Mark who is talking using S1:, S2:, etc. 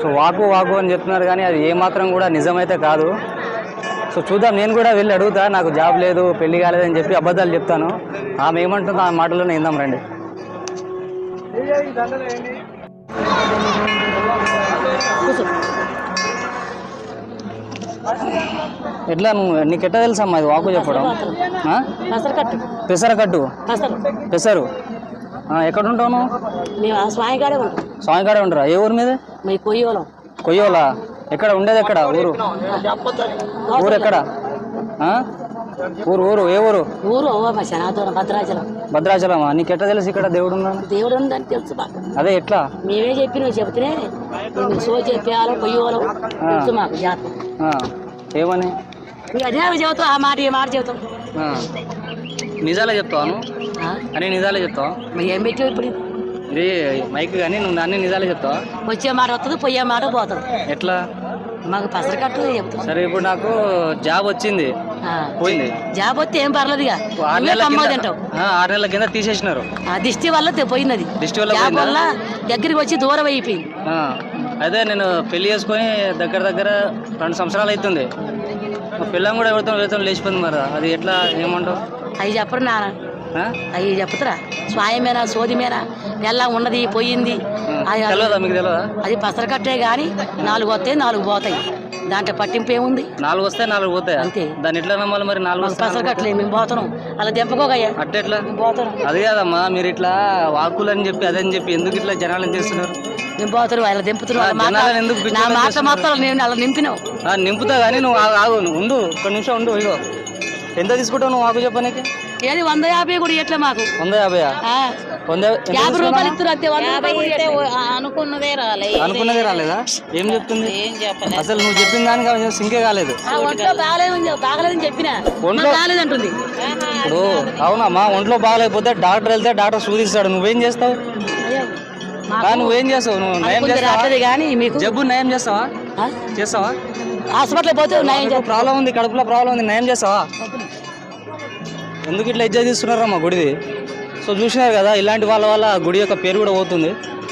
S1: So వాకు వాకు అని చెప్తున్నారు కానీ అది ఏమాత్రం కూడా నిజమైతే కాదు. సో చూద్దాం, నేను కూడా వెళ్ళి అడుగుతా. నాకు జాబ్ లేదు, పెళ్లి కాలేదని చెప్పి అబద్ధాలు చెప్తాను. ఆమె ఏమంటుందో ఆ మాటలోనే విందాం రండి. ఎట్లా నీకు ఎట్లా తెలుసమ్మా ఇది వాకు చెప్పడం? పెసరకట్టు పెసరు ఎక్కడ ఉంటావు నువ్వు? స్వామికాడే ఉంటారా? ఏ ఊరు మీద? కొయ్యోలా. ఎక్కడ ఉండేది? ఎక్కడ ఊరు? ఊరు ఎక్కడ? ఊరు ఏ ఊరు? భద్రాచలమా? నీకు ఎట్లా తెలుసు ఇక్కడ దేవుడు ఉన్నాను?
S2: దేవుడు ఉందని తెలుసు.
S1: అదే ఎట్లా?
S2: మేమే చెప్పి నువ్వు చెప్తే చెప్పేవాళ్ళం కొయ్యోలం తెలుసు మాకు జాతర.
S1: ఏమని?
S2: అదే చెబుతావు, ఆ మాట ఏ మాట చెబుతాం.
S1: నిజాలే చెప్తాను అని. నిజాలే చెప్తావా?
S2: ఏం పెట్టావు ఇప్పుడు?
S1: ఇది మైక్ కానీ నువ్వు అన్ని నిజాలే చెప్తావా?
S2: వచ్చే మాట వస్తుంది, పోయే మాట పోతుంది.
S1: ఎట్లా?
S2: మాకు పసరకట్టు చెప్తాం.
S1: సరే, ఇప్పుడు నాకు జాబ్ వచ్చింది, పోయింది.
S2: జాబ్ వస్తే ఏం పర్లేదు.
S1: 6 నెలల కింద తీసేసినారు.
S2: దిష్టి వల్ల పోయినది.
S1: దిష్టి వల్ల
S2: దగ్గరికి వచ్చి దూరం అయిపోయింది.
S1: అదే నేను పెళ్లి చేసుకొని దగ్గర 2 సంవత్సరాలు అవుతుంది. పిల్లం కూడా ఎవరితో లేచిపోయింది. మరి అది ఎట్లా? ఏమంటావు?
S2: అవి చెప్పరు నాన్న, అవి చెప్తారా? స్వాయమేనా సోదిమేనా ఎలా ఉన్నది పోయింది.
S1: మీకు తెలియదా?
S2: అది పసరకట్టే గాని 4 వస్తాయి 4 పోతాయి. దాంట్లో పట్టింపు ఏముంది?
S1: 4 వస్తాయి 4 పోతాయి అంతే. దాన్ని ఎట్లా నమ్మాలి మరి? 4
S2: పసరకట్లే మేము పోతున్నాం. అలా దెంపకోగయ్యా
S1: అట్ట ఎట్లా
S2: పోతున్నాం?
S1: అది కాదమ్మా, మీరు ఇట్లా వాకులని చెప్పి అదని చెప్పి ఎందుకు ఇట్లా జనాలను చేస్తున్నారు?
S2: మేము పోతున్నాం, అలా దింపుతున్నాం. నా మాట మాత్రం నేను అలా నింపినావు.
S1: నింపుతా కానీ నువ్వు ఆగు, ఉండు, 1 నిమిషం ఉండు. ఇగో ఎంత తీసుకుంటావు నువ్వు వాకు చెప్పడానికి?
S2: ఏది 150 కూడా ఎట్లా మాకు?
S1: 150
S2: రూపాయలు ఇస్తారు.
S1: అనుకున్నదే రాలేదా? ఏం చెప్తుంది అసలు? నువ్వు చెప్పిన దానికి సింకే కాలేదు.
S2: ఒంట్లో బాగలేదని చెప్పిన ఒంట్లో బాగలేదంటుంది.
S1: ఇప్పుడు అవునమ్మా, ఒంట్లో బాగలేకపోతే డాక్టర్ వెళ్తే డాక్టర్ సూదిస్తాడు. నువ్వేం చేస్తావు? నువ్వేం చేస్తావు? నువ్వు నయం చేస్తావా?
S2: కానీ మీకు
S1: జబ్బు నయం చేస్తావా?
S2: హాస్పిటల్ పోతే
S1: ప్రాబ్లం ఉంది, కడుపులో ప్రాబ్లం ఉంది, నయం చేస్తావా? ఎందుకు ఇట్లా ఇజ్జత్ తీస్తున్నారమ్మా గుడిది? సో చూసినారు కదా, ఇలాంటి వాళ్ళ గుడి యొక్క పేరు కూడా పోతుంది.